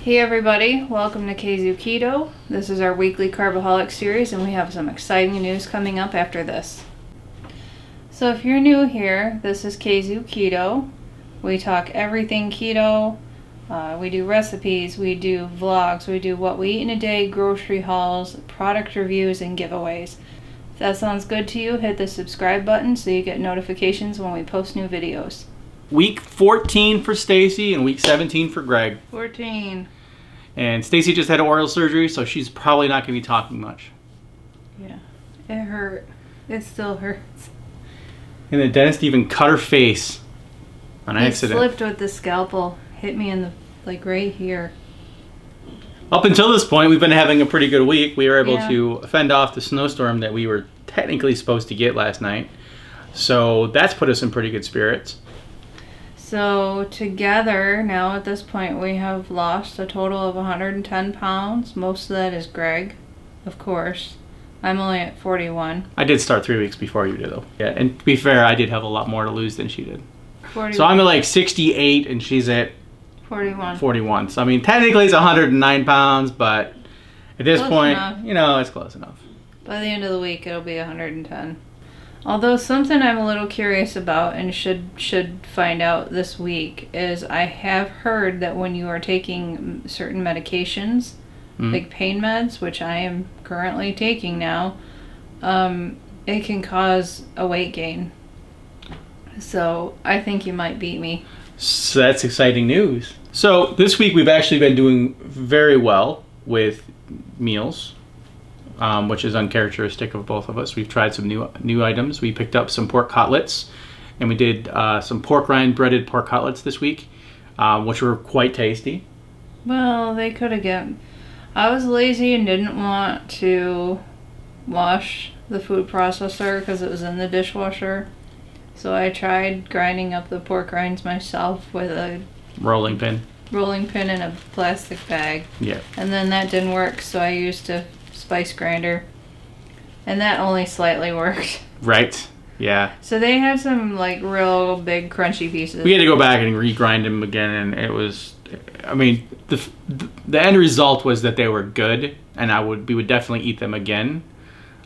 Hey everybody, welcome to Keto. This is our weekly Carbaholic series and we have some exciting news coming up after this. So if you're new here, this is Keto. We talk everything keto. We do recipes, we do vlogs, we do what we eat in a day, grocery hauls, product reviews, and giveaways. If that sounds good to you, hit the subscribe button so you get notifications when we post new videos. Week 14 for Stacy and week 17 for Greg. 14. And Stacy just had oral surgery, so she's probably not going to be talking much. Yeah, it hurt. It still hurts. And the dentist even cut her face on accident. He slipped with the scalpel. Hit me in the, right here. Up until this point, we've been having a pretty good week. We were able to fend off the snowstorm that we were technically supposed to get last night. So that's put us in pretty good spirits. So together, now at this point, we have lost a total of 110 pounds. Most of that is Greg, of course. I'm only at 41. I did start 3 weeks before you did, though. Yeah, and to be fair, I did have a lot more to lose than she did. 41. So I'm at like 68, and she's at 41. So, I mean, technically it's 109 pounds, but at this point, it's close enough. By the end of the week, it'll be 110. Although something I'm a little curious about and should find out this week is I have heard that when you are taking certain medications, like pain meds, which I am currently taking now, it can cause a weight gain. So I think you might beat me. So that's exciting news. So this week we've actually been doing very well with meals. Which is uncharacteristic of both of us. We've tried some new items. We picked up some pork cutlets, and we did some pork rind breaded pork cutlets this week, which were quite tasty. Well, they could have gotten... I was lazy and didn't want to wash the food processor because it was in the dishwasher. So I tried grinding up the pork rinds myself with a rolling pin in a plastic bag. Yeah. And then that didn't work, so I used a spice grinder, and that only slightly worked. Right. Yeah. So they had some real big crunchy pieces. We had to go back and regrind them again, and it was, I mean, the end result was that they were good, and we would definitely eat them again.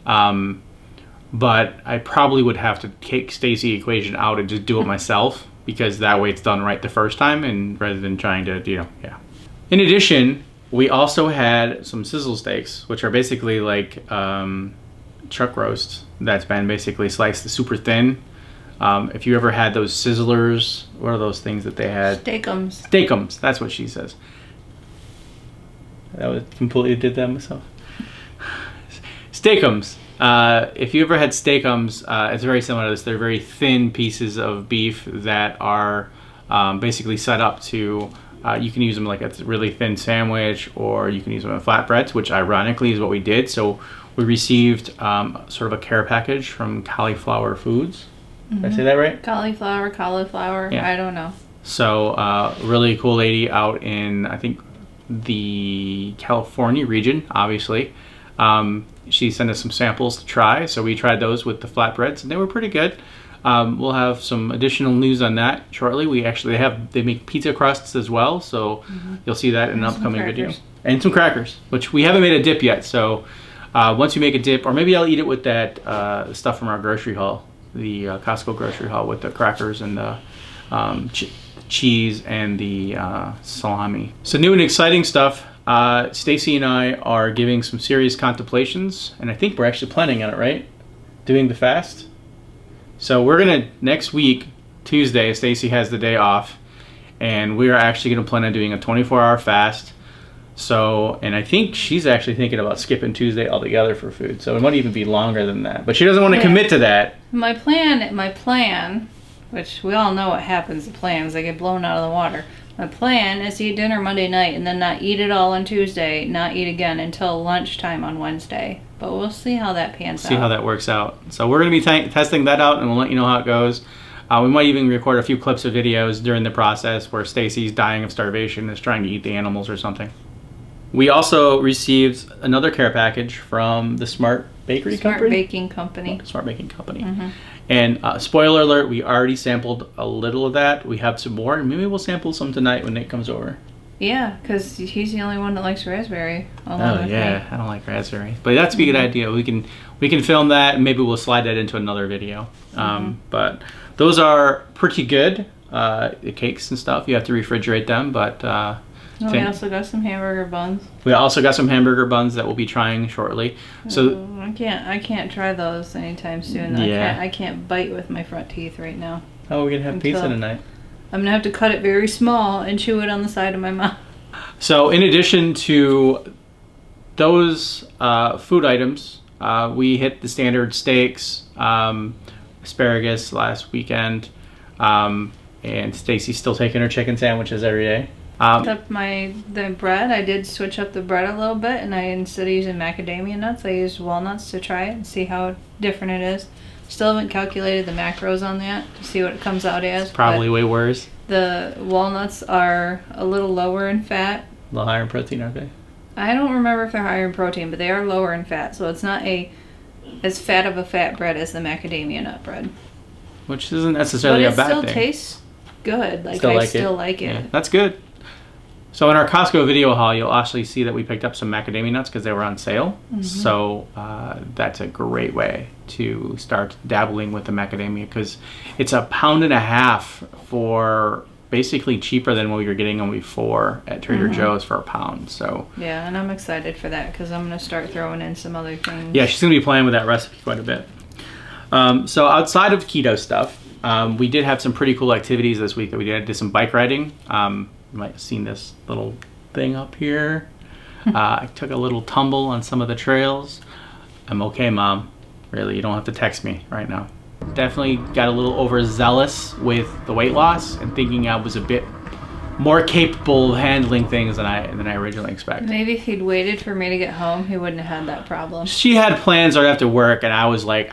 But I probably would have to take Stacy equation out and just do it myself, because that way it's done right the first time, and rather than trying to, yeah. In addition, we also had some sizzle steaks, which are basically like chuck roast that's been basically sliced super thin. If you ever had those sizzlers, what are those things that they had? Steakums. Steakums, that's what she says. That was completely did that myself. Steakums. If you ever had steakums, it's very similar to this. They're very thin pieces of beef that are basically set up to... you can use them like a really thin sandwich, or you can use them in flatbreads, which ironically is what we did. So we received sort of a care package from Cauliflower Foods. Did I say that right? Cauliflower. Yeah. I don't know. So really cool lady out in, I think, the California region, obviously. She sent us some samples to try. So we tried those with the flatbreads, and they were pretty good. We'll have some additional news on that shortly. They make pizza crusts as well, so you'll see that in an upcoming video. And some crackers, which we haven't made a dip yet. So once we make a dip, or maybe I'll eat it with that stuff from our grocery haul, the Costco grocery haul, with the crackers and the cheese and the salami. So new and exciting stuff. Stacy and I are giving some serious contemplations, and I think we're actually planning on it, right? Doing the fast. So we're gonna, next week, Tuesday, Stacy has the day off, and we are actually gonna plan on doing a 24-hour fast. So, and I think she's actually thinking about skipping Tuesday altogether for food. So it might even be longer than that, but she doesn't want to commit to that. My plan, which we all know what happens to plans, they get blown out of the water. My plan is to eat dinner Monday night and then not eat it all on Tuesday, not eat again until lunchtime on Wednesday. But we'll see how that pans out. See how that works out. So we're going to be testing that out, and we'll let you know how it goes. We might even record a few clips of videos during the process where Stacy's dying of starvation and is trying to eat the animals or something. We also received another care package from the Smart Baking Company. Mm-hmm. And spoiler alert, we already sampled a little of that. We have some more, and maybe we'll sample some tonight when Nick comes over. Yeah, because he's the only one that likes raspberry. Oh yeah, I don't like raspberry, but that's a good idea. We can film that, and maybe we'll slide that into another video. But those are pretty good. The cakes and stuff, you have to refrigerate them, but we also got some hamburger buns. We also got some hamburger buns that we'll be trying shortly. So I can't try those anytime soon. Yeah. I can't bite with my front teeth right now. Oh, we're gonna have pizza tonight. I'm gonna have to cut it very small and chew it on the side of my mouth. So in addition to those food items, we hit the standard steaks, asparagus last weekend, and Stacy's still taking her chicken sandwiches every day. Except the bread, I did switch up the bread a little bit, and instead of using macadamia nuts, I used walnuts to try it and see how different it is. Still haven't calculated the macros on that to see what it comes out as. It's probably way worse. The walnuts are a little lower in fat. A little higher in protein, aren't they? I don't remember if they're higher in protein, but they are lower in fat, so it's not as fat of a fat bread as the macadamia nut bread. Which isn't necessarily a bad thing. But it still tastes good. I still like it. Yeah, that's good. So in our Costco video haul, you'll actually see that we picked up some macadamia nuts because they were on sale. So that's a great way to start dabbling with the macadamia, because it's £1.50 for basically cheaper than what we were getting them before at Trader Joe's for £1. So yeah, and I'm excited for that because I'm going to start throwing in some other things. Yeah, she's going to be playing with that recipe quite a bit. So outside of keto stuff, we did have some pretty cool activities this week that we did some bike riding. You might have seen this little thing up here. I took a little tumble on some of the trails. I'm okay, Mom. Really, you don't have to text me right now. Definitely got a little overzealous with the weight loss and thinking I was a bit more capable of handling things than I originally expected. Maybe if he'd waited for me to get home, he wouldn't have had that problem. She had plans right after work, and I was like,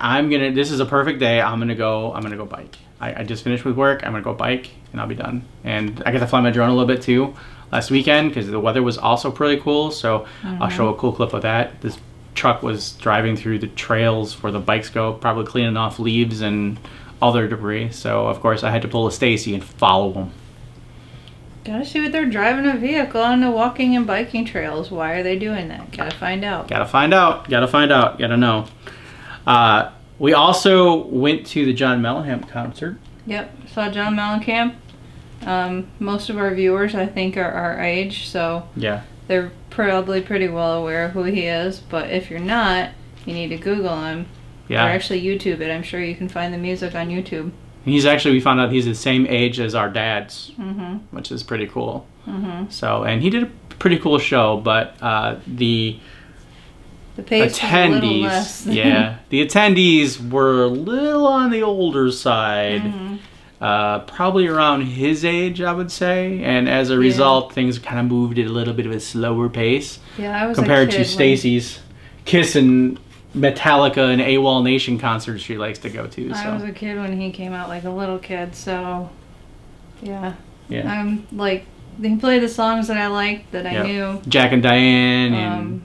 this is a perfect day. I'm gonna go bike. I just finished with work. I'm gonna go bike, and I'll be done. And I got to fly my drone a little bit too last weekend because the weather was also pretty cool. So I'll show a cool clip of that. This truck was driving through the trails where the bikes go, probably cleaning off leaves and other debris. So of course I had to pull a Stacy and follow them. Gotta see what they're driving a vehicle on the walking and biking trails. Why are they doing that? Gotta find out. Gotta know. We also went to the John Mellencamp concert. Yep, saw John Mellencamp. Most of our viewers, I think, are our age, so yeah, they're probably pretty well aware of who he is. But if you're not, you need to Google him. Yeah. Or actually YouTube it. I'm sure you can find the music on YouTube. We found out he's the same age as our dads, which is pretty cool. So, and he did a pretty cool show, but the pace attendees, was a little less. yeah, the attendees were a little on the older side, probably around his age, I would say, and as a result, things kind of moved at a little bit of a slower pace. Yeah, I was compared a kid to Stacy's Kiss and Metallica and AWOL Nation concerts she likes to go to. So. I was a kid when he came out, like a little kid, so yeah. Yeah. He played the songs that I liked, that I knew. Jack and Diane and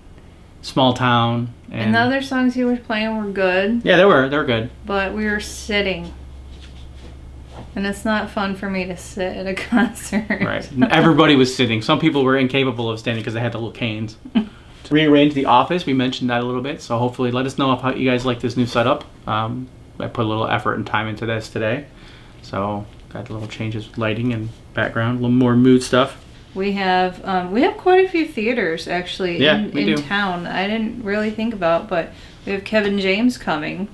Small Town. And the other songs he was playing were good. Yeah, they were good. But we were sitting. And it's not fun for me to sit at a concert. Right. Everybody was sitting. Some people were incapable of standing because they had the little canes. To rearrange the office, we mentioned that a little bit. So hopefully let us know how you guys like this new setup. I put a little effort and time into this today. So got a little changes with lighting and background, a little more mood stuff. We have quite a few theaters actually in town. I didn't really think about, but we have Kevin James coming.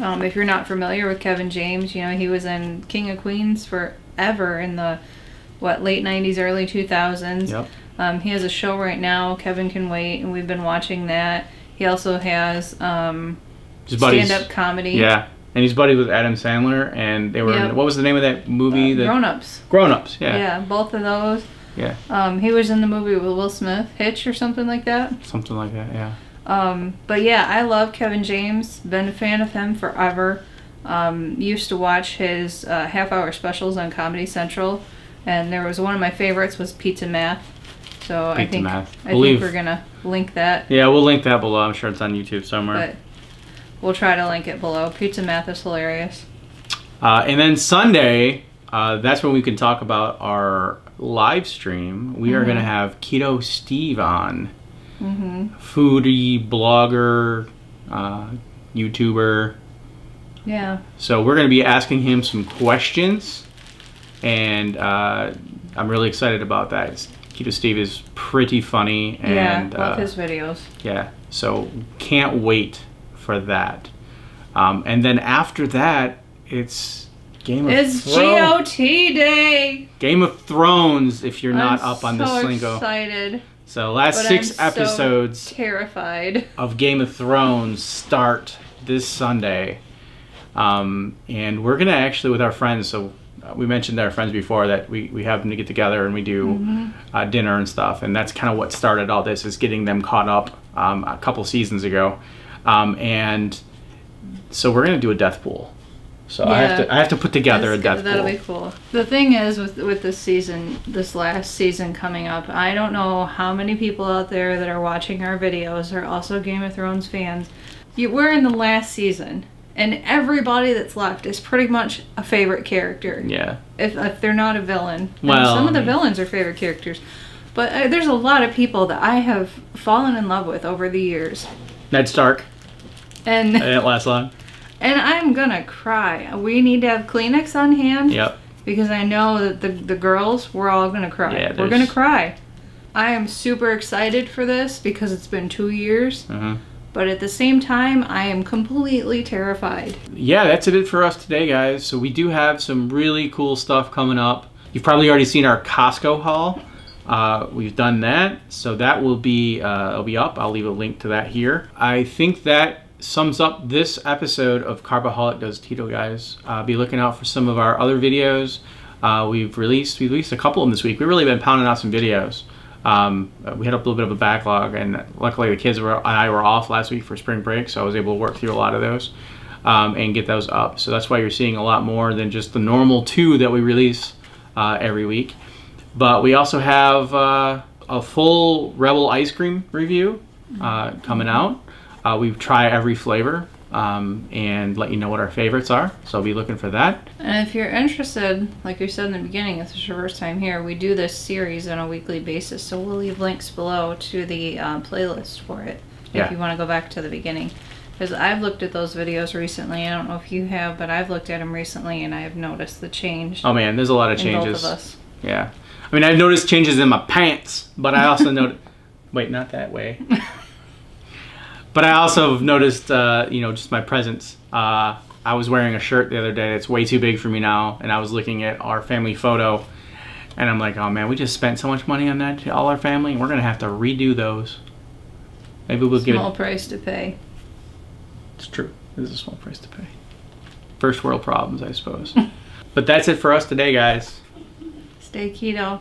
If you're not familiar with Kevin James, he was in King of Queens forever in the late 90s, early 2000s. Yep. He has a show right now, Kevin Can Wait, and we've been watching that. He also has stand-up comedy. Yeah, and he's buddied with Adam Sandler, and they were in, what was the name of that movie? Grown Ups. Grown Ups, yeah. Yeah, both of those. Yeah. He was in the movie with Will Smith, Hitch or something like that. Something like that, yeah. But yeah, I love Kevin James. Been a fan of him forever. Used to watch his half-hour specials on Comedy Central, and there was one of my favorites was Pizza Math. So I think we're gonna link that. Yeah, we'll link that below. I'm sure it's on YouTube somewhere. But we'll try to link it below. Pizza Math is hilarious. And then Sunday, that's when we can talk about our live stream, we are going to have Keto Steve on. Foodie, blogger, YouTuber. Yeah. So we're going to be asking him some questions, and I'm really excited about that. Keto Steve is pretty funny, and love his videos. Yeah, so can't wait for that. And then after that, it's It's GOT Day. Game of Thrones. If you're not up on this so lingo, excited. So last 6 episodes so terrified of Game of Thrones start this Sunday. And we're gonna actually, with our friends, so we mentioned our friends before that we have them to get together and we do dinner and stuff, and that's kind of what started all this, is getting them caught up a couple seasons ago. And so we're gonna do a death pool. So I have to put together a death pool. That'll be cool. The thing is with this season, this last season coming up, I don't know how many people out there that are watching our videos are also Game of Thrones fans. We're in the last season, and everybody that's left is pretty much a favorite character. Yeah. If they're not a villain. Well, some of the villains are favorite characters. But there's a lot of people that I have fallen in love with over the years. Ned Stark. And it didn't last long. And I'm gonna cry. We need to have Kleenex on hand. Yep. Because I know that the girls, we're all gonna cry. Yeah, we're gonna cry. I am super excited for this because it's been 2 years. But at the same time, I am completely terrified. Yeah, that's it for us today, guys. So we do have some really cool stuff coming up. You've probably already seen our Costco haul. We've done that, so that will be it'll be up. I'll leave a link to that here. I think that sums up this episode of Carbaholic Does Keto, guys. Be looking out for some of our other videos. We released a couple of them this week. We've really been pounding out some videos. We had a little bit of a backlog, and luckily the kids and I were off last week for spring break, so I was able to work through a lot of those and get those up. So that's why you're seeing a lot more than just the normal 2 that we release every week. But we also have a full Rebel ice cream review coming out. We try every flavor and let you know what our favorites are. So I'll be looking for that. And if you're interested, like we said in the beginning, if this is your first time here, we do this series on a weekly basis. So we'll leave links below to the playlist for it if you want to go back to the beginning. Because I've looked at those videos recently. I don't know if you have, but I've looked at them recently and I have noticed the change. Oh man, there's a lot of changes. Both of us. Yeah. I mean, I've noticed changes in my pants, but I also noticed... Wait, not that way. But I also have noticed, just my presence. I was wearing a shirt the other day that's way too big for me now, and I was looking at our family photo, and I'm like, oh man, we just spent so much money on that, all our family, and we're going to have to redo those. Maybe we'll give it... Small price to pay. It's true. It is a small price to pay. First world problems, I suppose. But that's it for us today, guys. Stay keto.